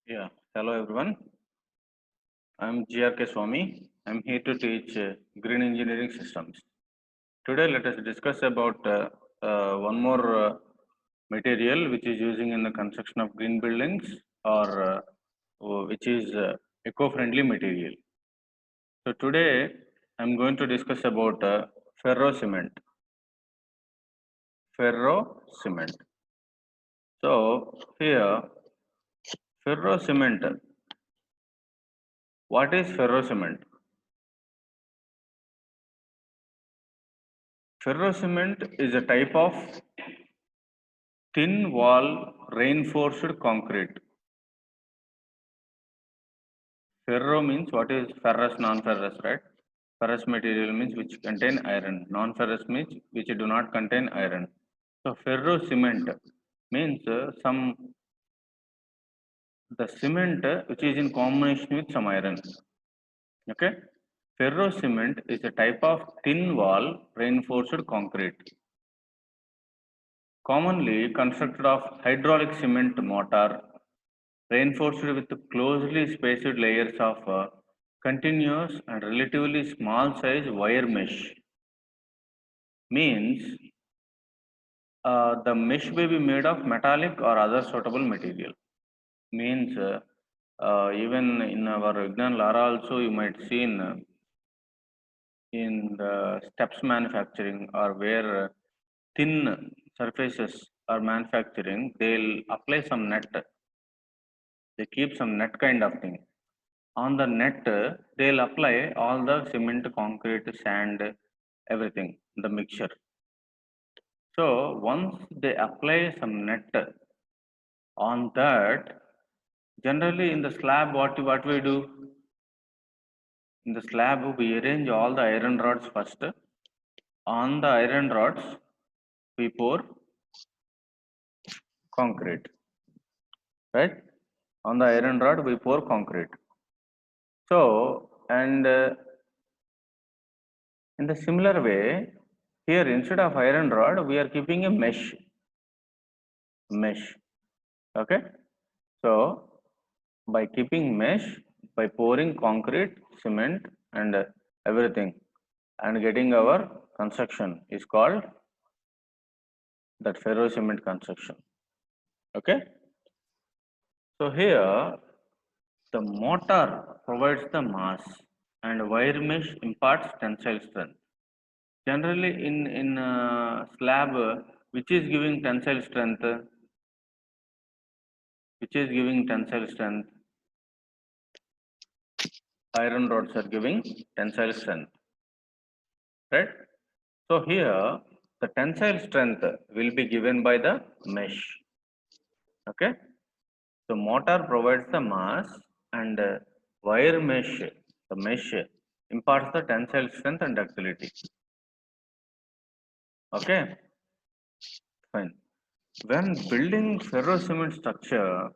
Yeah, hello everyone. I'm GRK Swami. I'm here to teach green engineering systems. Today, let us discuss about one more material which is using in the construction of green buildings or which is eco-friendly material. So today, I'm going to discuss about ferro cement. Ferro cement. So here, ferro cement. What is ferro cement? Ferrocement is a type of thin wall reinforced concrete. Ferro means what is ferrous, non-ferrous, right? Ferrous material means which contain iron. Non-ferrous means which do not contain iron. So ferro cement means the cement which is in combination with some iron. Okay. Ferro cement is a type of thin wall reinforced concrete, commonly constructed of hydraulic cement mortar reinforced with closely spaced layers of continuous and relatively small size wire mesh. Means the mesh may be made of metallic or other suitable material. Means even in our Vignan Lara also you might see in the steps manufacturing or where thin surfaces are manufacturing, they'll apply some net. They keep some net kind of thing. On the net, they'll apply all the cement, concrete, sand, everything, the mixture. So once they apply some net on that, generally in the slab, what we do? In the slab, we arrange all the iron rods first. On the iron rods, we pour concrete, right? On the iron rod, we pour concrete. So, and in the similar way, here instead of iron rod, we are keeping a mesh. Okay. So, by keeping mesh, by pouring concrete, cement, and everything, and getting our construction is called that ferro cement construction. Okay. So here the mortar provides the mass and wire mesh imparts tensile strength. Generally, in slab, which is giving tensile strength, which is giving tensile strength, iron rods are giving tensile strength, right? So here the tensile strength will be given by the mesh. Okay. So mortar provides the mass and wire mesh, the mesh imparts the tensile strength and ductility. Okay, fine. When building ferro cement structure,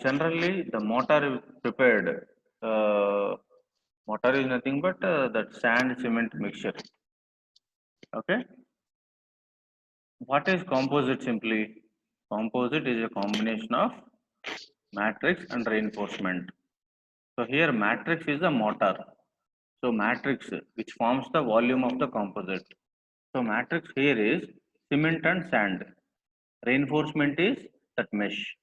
generally the mortar is prepared. Mortar is nothing but that sand cement mixture. Okay. What is composite simply? Composite is a combination of matrix and reinforcement. So here matrix is a mortar. So matrix which forms the volume of the composite. So matrix here is cement and sand. Reinforcement is that mesh.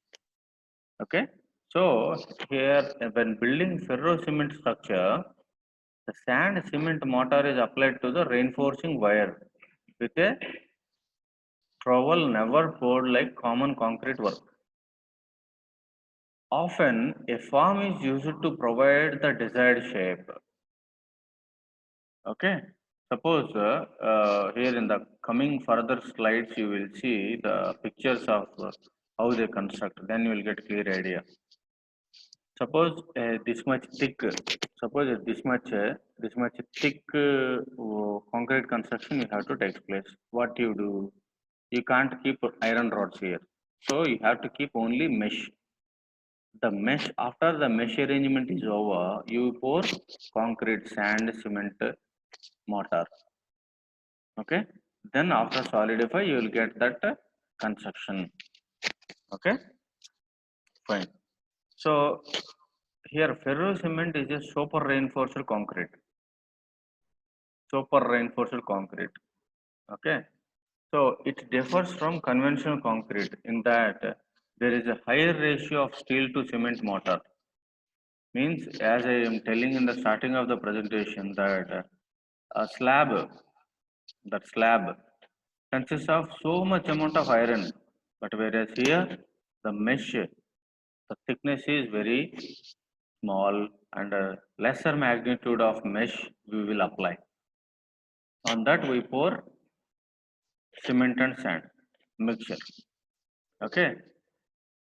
Okay. So here when building ferro cement structure, the sand cement mortar is applied to the reinforcing wire with a trowel never poured like common concrete work. Often, a form is used to provide the desired shape. Okay. Suppose here in the coming further slides, you will see the pictures of how they construct. Then you will get clear idea. Suppose this much thick. Suppose this much thick concrete construction you have to take place. What you do? You can't keep iron rods here. So you have to keep only mesh. The mesh, after the mesh arrangement is over, you pour concrete, sand, cement, mortar. Okay. Then after solidify, you will get that construction. Okay. Fine. So here ferro cement is a super reinforced concrete. Super reinforced concrete. Okay. So it differs from conventional concrete in that there is a higher ratio of steel to cement mortar. Means, as I am telling in the starting of the presentation, that a slab consists of so much amount of iron, but whereas here the mesh, the thickness is very small and a lesser magnitude of mesh we will apply. On that we pour cement and sand mixture. Okay.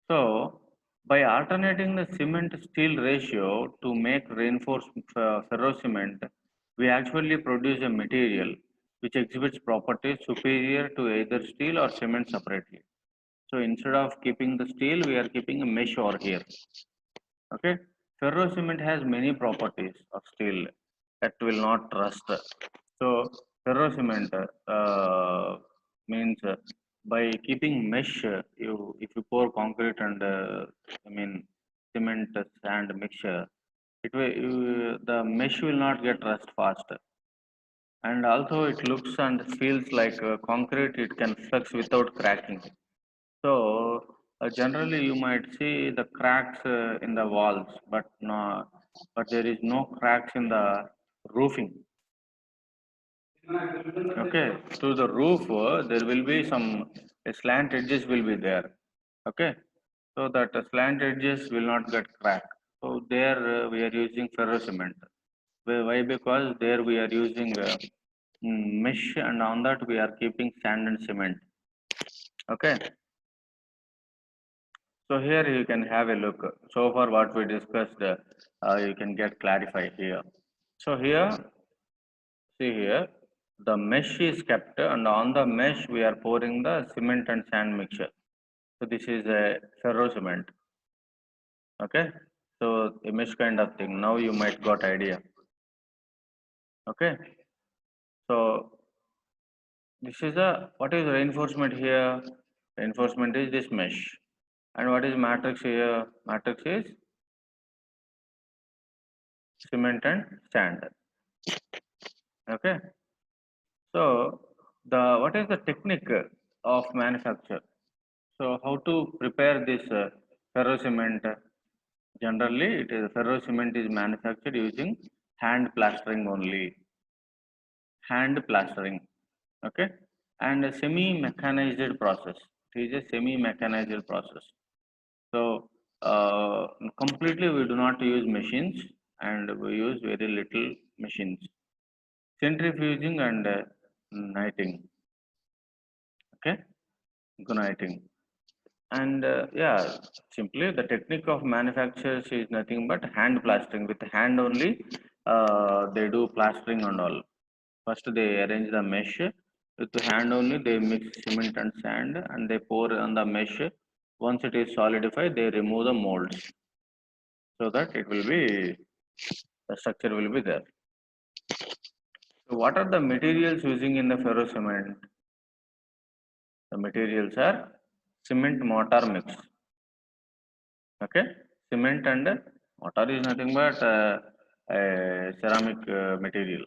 So, by alternating the cement steel ratio to make reinforced ferro cement, we actually produce a material which exhibits properties superior to either steel or cement separately. So, instead of keeping the steel, we are keeping a mesh over here. Okay, ferro cement has many properties of steel that will not rust. So, ferro cement means by keeping mesh, you if you pour concrete and I mean cement sand mixture, the mesh will not get rust fast, and also it looks and feels like concrete. It can flex without cracking. So generally, you might see the cracks in the walls, but there is no cracks in the roofing. Okay, to the roof, there will be some slant edges will be there. Okay, so that slant edges will not get cracked. So there we are using ferro cement. Why? Because there we are using mesh, and on that we are keeping sand and cement. Okay. So here you can have a look. So far what we discussed, you can get clarified here. So here, see here, the mesh is kept and on the mesh we are pouring the cement and sand mixture. So this is a ferro cement. Okay. So a mesh kind of thing. Now you might got idea. Okay. So this is what is reinforcement here? Reinforcement is this mesh. And what is matrix here? Matrix is cement and sand. Okay. So the what is the technique of manufacture? So how to prepare this ferro cement? Generally, it is ferro cement is manufactured using hand plastering only. Hand plastering, okay, and a semi-mechanized process. It is a semi-mechanized process. So completely we do not use machines, and we use very little machines. Centrifuging and knighting. Okay, knighting. And yeah, simply the technique of manufacturers is nothing but hand plastering. With hand only, they do plastering and all. First, they arrange the mesh. With the hand only, they mix cement and sand and they pour on the mesh. Once it is solidified, they remove the molds so that it will be the structure will be there. So, what are the materials using in the ferro cement? The materials are cement mortar mix. Okay, cement and mortar is nothing but a ceramic material.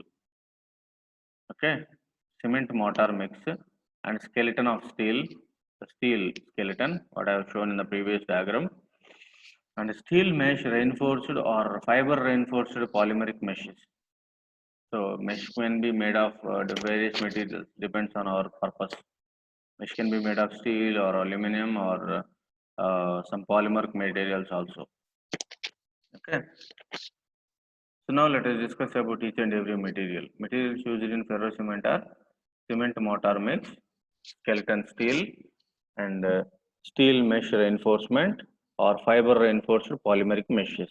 Okay, cement mortar mix and skeleton of steel, the steel skeleton, what I have shown in the previous diagram, and steel mesh reinforced or fiber reinforced polymeric meshes. So mesh can be made of the various materials, depends on our purpose. Mesh can be made of steel or aluminum or some polymeric materials also. Okay. So now let us discuss about each and every material. Materials used in ferro cement are cement mortar mix, skeleton steel, and steel mesh reinforcement or fiber reinforced polymeric meshes.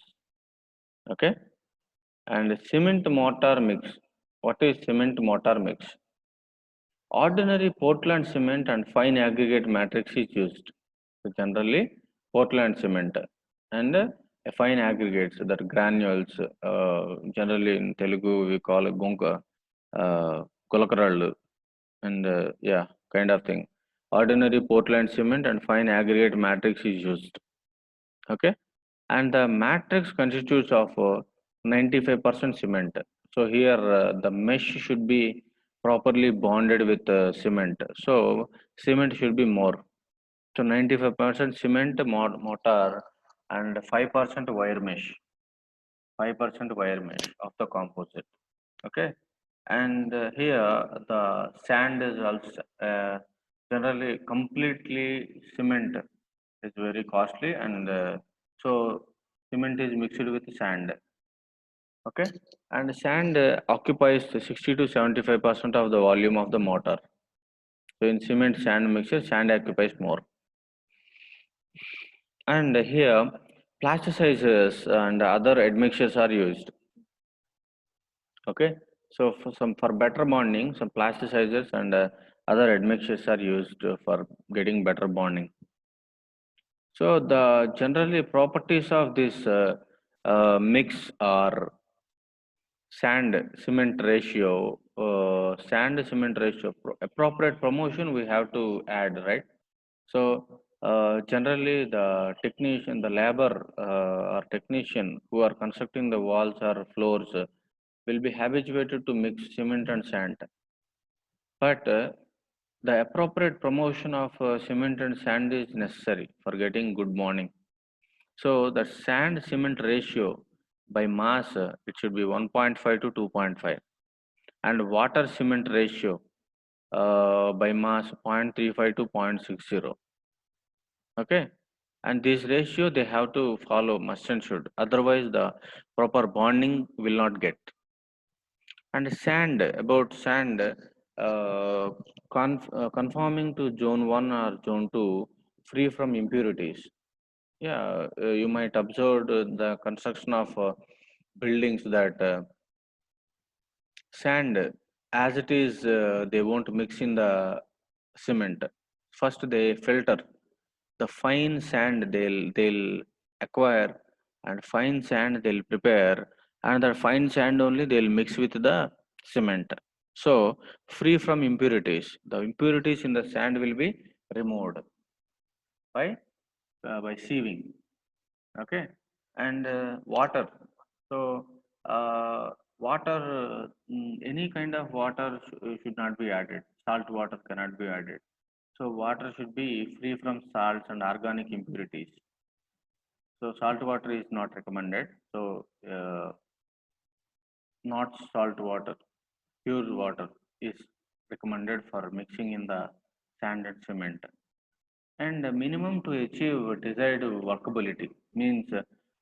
Okay, and cement mortar mix. What is cement mortar mix? Ordinary Portland cement and fine aggregate matrix is used. So generally, Portland cement and fine aggregates, that granules, generally in Telugu we call it gonka, Kolakaralu, and yeah, kind of thing. Ordinary Portland cement and fine aggregate matrix is used. Okay, and the matrix constitutes of 95% cement. So here the mesh should be properly bonded with cement. So cement should be more. So 95% cement mortar and 5% wire mesh. 5% wire mesh of the composite. Okay, and here the sand is also generally completely cement is very costly, and so cement is mixed with sand. Okay, and sand occupies 60 to 75% of the volume of the mortar. So in cement sand mixture, sand occupies more. And here plasticizers and other admixtures are used. Okay, so for better bonding, some plasticizers and other admixtures are used for getting better bonding. So the generally properties of this mix are sand cement ratio. Sand cement ratio, appropriate promotion we have to add, right? So generally the technician, the labor or technician who are constructing the walls or floors will be habituated to mix cement and sand. But the appropriate promotion of cement and sand is necessary for getting good bonding. So the sand cement ratio by mass it should be 1.5 to 2.5, and water cement ratio by mass 0.35 to 0.60. Okay, and this ratio they have to follow must and should, otherwise the proper bonding will not get. And sand, about sand, conforming to zone 1 or zone 2, free from impurities. Yeah, you might observe the construction of buildings that sand as it is they won't mix in the cement. First they filter the fine sand, they'll acquire, and fine sand they'll prepare, and that fine sand only they'll mix with the cement. So free from impurities, the impurities in the sand will be removed by sieving. Okay, and water. So water, any kind of water should not be added. Salt water cannot be added. So water should be free from salts and organic impurities. So salt water is not recommended. So not salt water, pure water is recommended for mixing in the sand and cement. And minimum to achieve desired workability means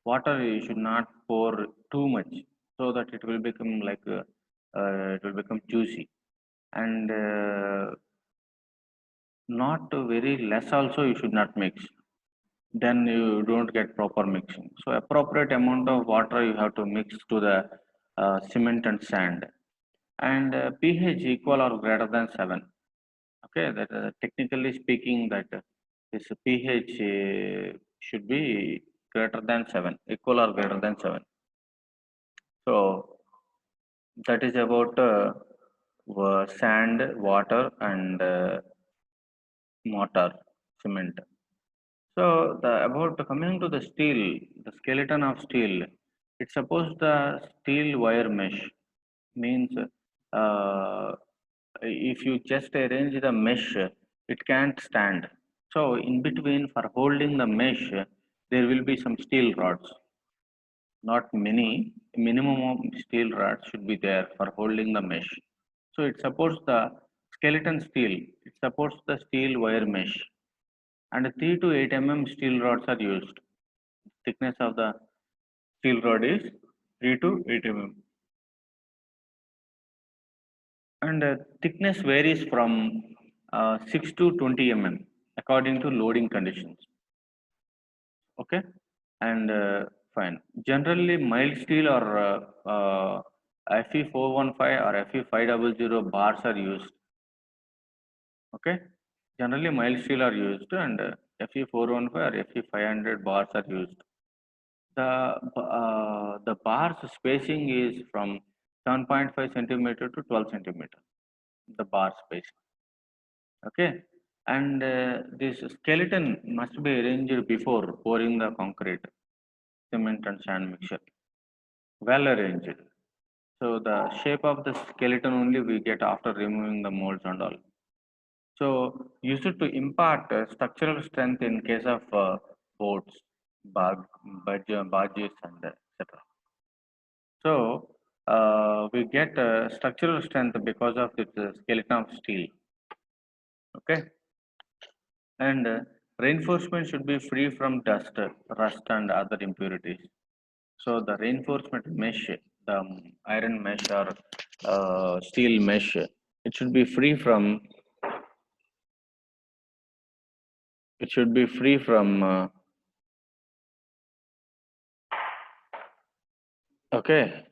water you should not pour too much so that it will become like it will become juicy, and not very less also you should not mix, then you don't get proper mixing. So appropriate amount of water you have to mix to the cement and sand, and pH equal or greater than 7. Okay, that technically speaking that this pH should be greater than 7, equal or greater than 7. So that is about sand, water, and mortar, cement. So the about coming to the steel, the skeleton of steel, it's supposed the steel wire mesh means if you just arrange the mesh, it can't stand. So in between for holding the mesh, there will be some steel rods. Not many, minimum of steel rods should be there for holding the mesh. So it supports the skeleton steel. It supports the steel wire mesh, and 3 to 8 steel rods are used. Thickness of the steel rod is 3 to 8 and thickness varies from 6 to 20 according to loading conditions. Okay, and fine. Generally, mild steel or Fe415 or Fe500 bars are used. Okay, generally mild steel are used, and Fe415 or Fe500 bars are used. The bars spacing is from 7.5 centimeter to 12 centimeter. The bar spacing. Okay, and this skeleton must be arranged before pouring the concrete. cement and sand mixture, well arranged. So the shape of the skeleton only we get after removing the molds and all. So used to impart structural strength in case of boats, barges, and etc. So we get structural strength because of this skeleton of steel. Okay, and reinforcement should be free from dust, rust, and other impurities. So the reinforcement mesh, the iron mesh or steel mesh, it should be free from. It should be free from. Okay,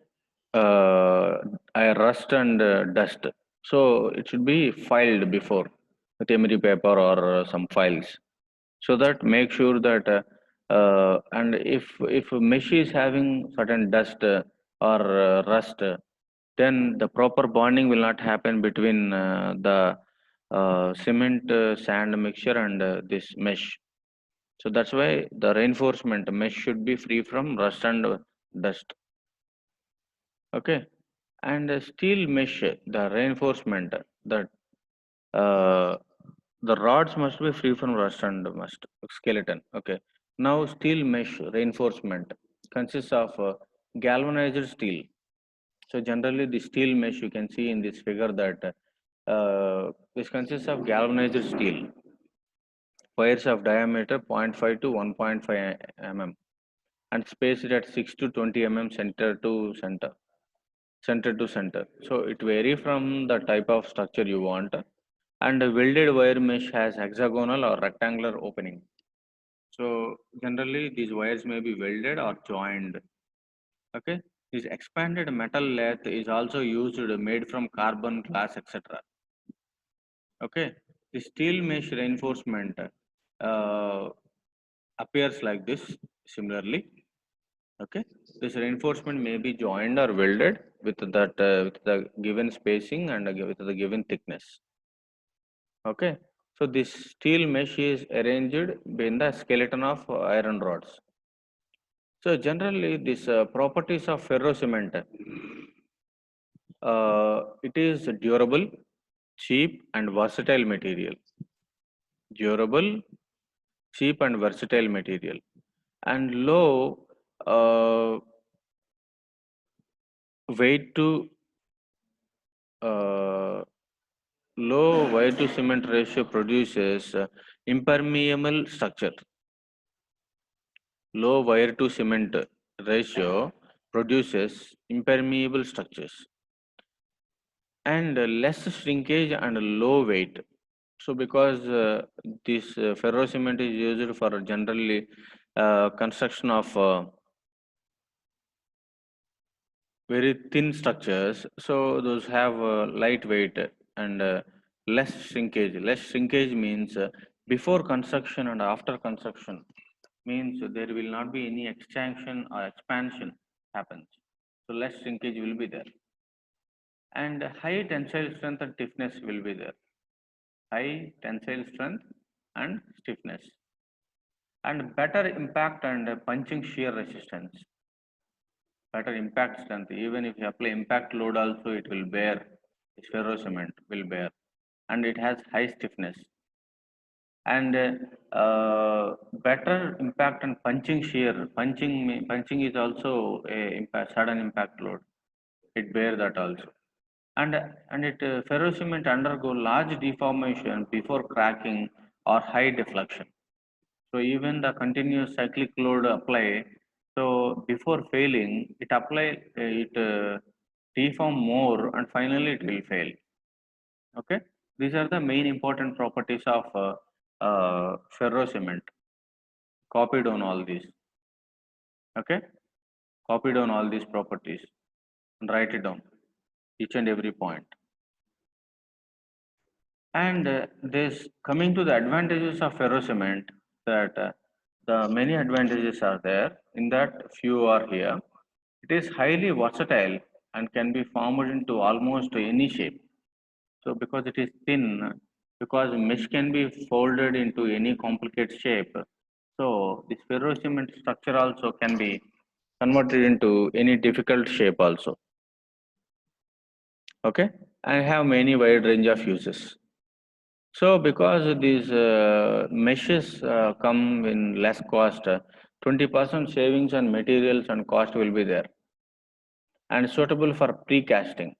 uh, rust and dust. So it should be filed before with emery paper or some files, so that make sure that and if a mesh is having certain dust or rust, then the proper bonding will not happen between the cement sand mixture and this mesh. So that's why the reinforcement mesh should be free from rust and dust. Okay, and steel mesh, the reinforcement, that uh, the rods must be free from rust and must skeleton. Okay, now steel mesh reinforcement consists of galvanized steel. So generally, the steel mesh you can see in this figure that this consists of galvanized steel, wires of diameter 0.5 to 1.5 mm, and spaced at 6 to 20 mm center to center. So it vary from the type of structure you want. And a welded wire mesh has hexagonal or rectangular opening. So generally these wires may be welded or joined. Okay. This expanded metal lath is also used made from carbon, glass, etc. Okay. The steel mesh reinforcement uh, appears like this similarly. Okay. This reinforcement may be joined or welded with that with the given spacing and with the given thickness. Okay. So this steel mesh is arranged in the skeleton of iron rods. So generally, these properties of ferro cement, it is durable, cheap, and versatile material. Durable, cheap, and versatile material, and uh, weight to uh, low weight to cement ratio produces impermeable structure. Low wire to cement ratio produces impermeable structures, and less shrinkage and low weight. So because this ferro cement is used for generally construction of very thin structures, so those have lightweight and less shrinkage. Less shrinkage means before construction and after construction, means there will not be any expansion or expansion happens. So less shrinkage will be there, and high tensile strength and stiffness will be there. High tensile strength and stiffness, and better impact and punching shear resistance. Better impact strength. Even if you apply impact load, also it will bear. This ferro cement will bear, and it has high stiffness, and better impact and punching shear. Punching is also a impact, sudden impact load. It bear that also, and it ferro cement undergo large deformation before cracking or high deflection. So even the continuous cyclic load apply. So before failing, it apply it deform more, and finally it will fail. Okay, these are the main important properties of ferro cement. Copy down all these. Okay, copy down all these properties and write it down, each and every point. And this coming to the advantages of ferro cement, that the many advantages are there. In that, few are here. It is highly versatile and can be formed into almost any shape. So because it is thin, because mesh can be folded into any complicated shape, So this ferrocement structure also can be converted into any difficult shape also. Okay, and have many wide range of uses. So because these meshes come in less cost, 20% savings on materials and cost will be there, and suitable for precasting.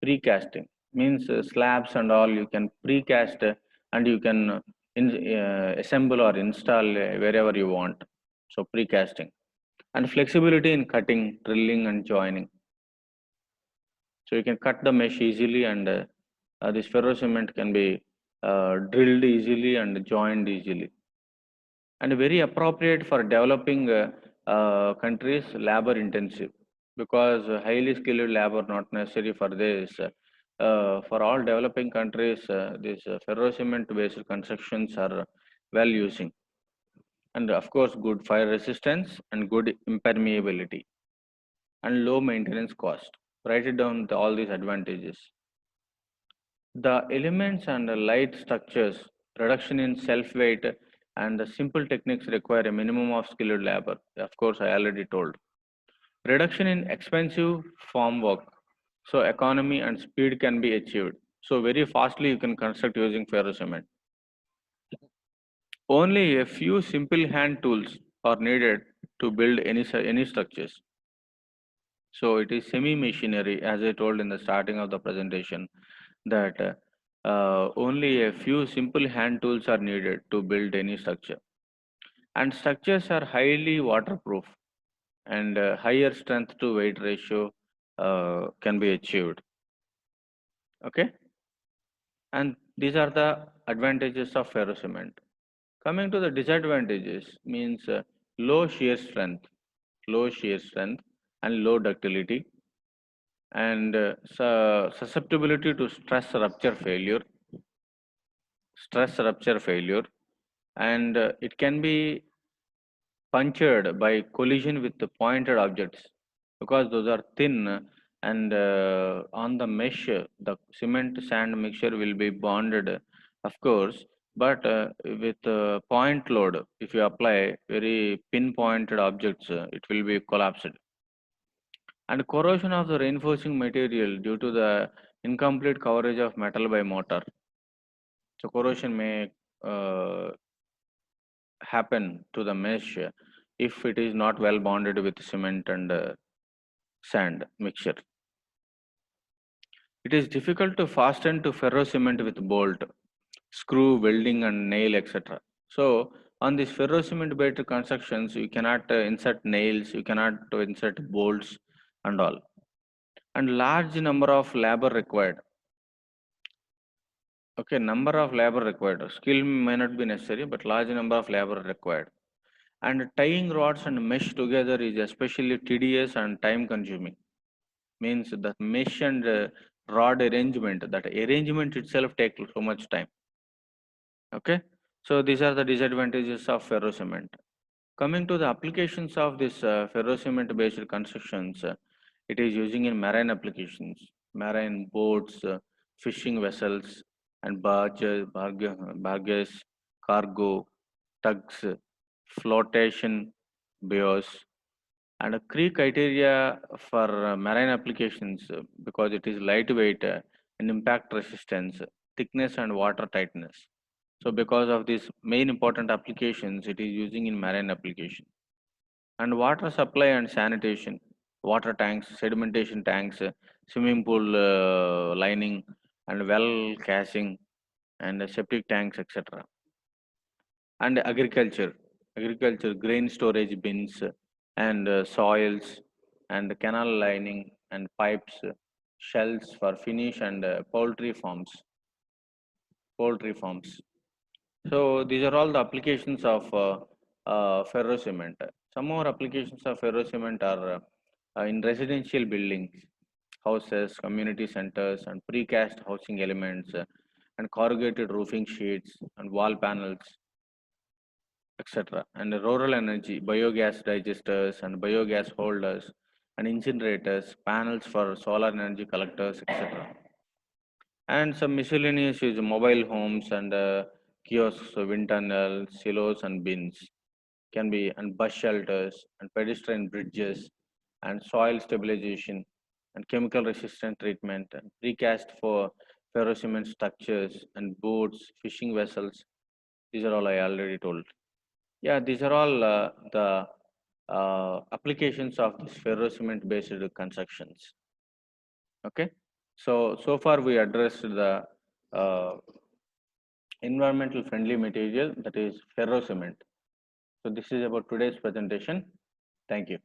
Precasting means slabs and all you can precast and you can assemble or install wherever you want. So precasting and flexibility in cutting, drilling, and joining. So you can cut the mesh easily, and this ferro cement can be drilled easily and joined easily, and very appropriate for developing countries labor intensive, because highly skilled labor not necessary for this. For all developing countries, these ferro cement based constructions are well using, and of course good fire resistance and good impermeability and low maintenance cost. Write it down, all these advantages. The elements and the light structures, reduction in self weight, and the simple techniques require a minimum of skilled labor. Of course, I already told. Reduction in expensive form work. So economy and speed can be achieved. So very fastly you can construct using ferrocement. Only a few simple hand tools are needed to build any structures. So it is semi machinery, as I told in the starting of the presentation, that only a few simple hand tools are needed to build any structure. And structures are highly waterproof, and higher strength to weight ratio can be achieved. Okay, and these are the advantages of ferrocement. Coming to the disadvantages means low shear strength, and low ductility, and susceptibility to stress rupture failure, and it can be punctured by collision with the pointed objects, because those are thin, and on the mesh the cement sand mixture will be bonded, of course, but with point load, if you apply very pinpointed objects, it will be collapsed. And corrosion of the reinforcing material due to the incomplete coverage of metal by mortar. So corrosion may uh, happen to the mesh if it is not well bonded with cement and sand mixture. It is difficult to fasten to ferro cement with bolt, screw, welding, and nail, etc. So on these ferro cement based constructions, you cannot insert nails, you cannot insert bolts, and all. And large number of labor required. Okay, number of labor required. Skill may not be necessary, but large number of labor required. And tying rods and mesh together is especially tedious and time consuming. Means the mesh and rod arrangement, that arrangement itself takes so much time. Okay, so these are the disadvantages of ferro cement. Coming to the applications of this ferro cement based constructions, it is using in marine applications, marine boats, fishing vessels, and barges, cargo, tugs, flotation buoys, and a key criteria for marine applications, because it is lightweight and impact resistance, thickness, and water tightness. So because of these main important applications, it is using in marine application. And water supply and sanitation, water tanks, sedimentation tanks, swimming pool lining, and well casing, and septic tanks, etc. And agriculture, grain storage bins, and soils, and canal lining, and pipes, shells for finish, and poultry farms. So these are all the applications of ferro cement. Some more applications of ferro cement are in residential buildings, houses, community centers, and precast housing elements, and corrugated roofing sheets, and wall panels, etc. And rural energy, biogas digesters, and biogas holders, and incinerators, panels for solar energy collectors, etc. And some miscellaneous is mobile homes, and kiosks, wind tunnels, silos, and bins. can be, and bus shelters and pedestrian bridges and soil stabilization and chemical resistant treatment and precast for ferrocement structures and boats, fishing vessels. These are all I already told. Yeah, these are all the applications of this ferrocement based constructions. Okay, so far we addressed the uh, environmental friendly material, that is ferrocement. So this is about today's presentation. Thank you.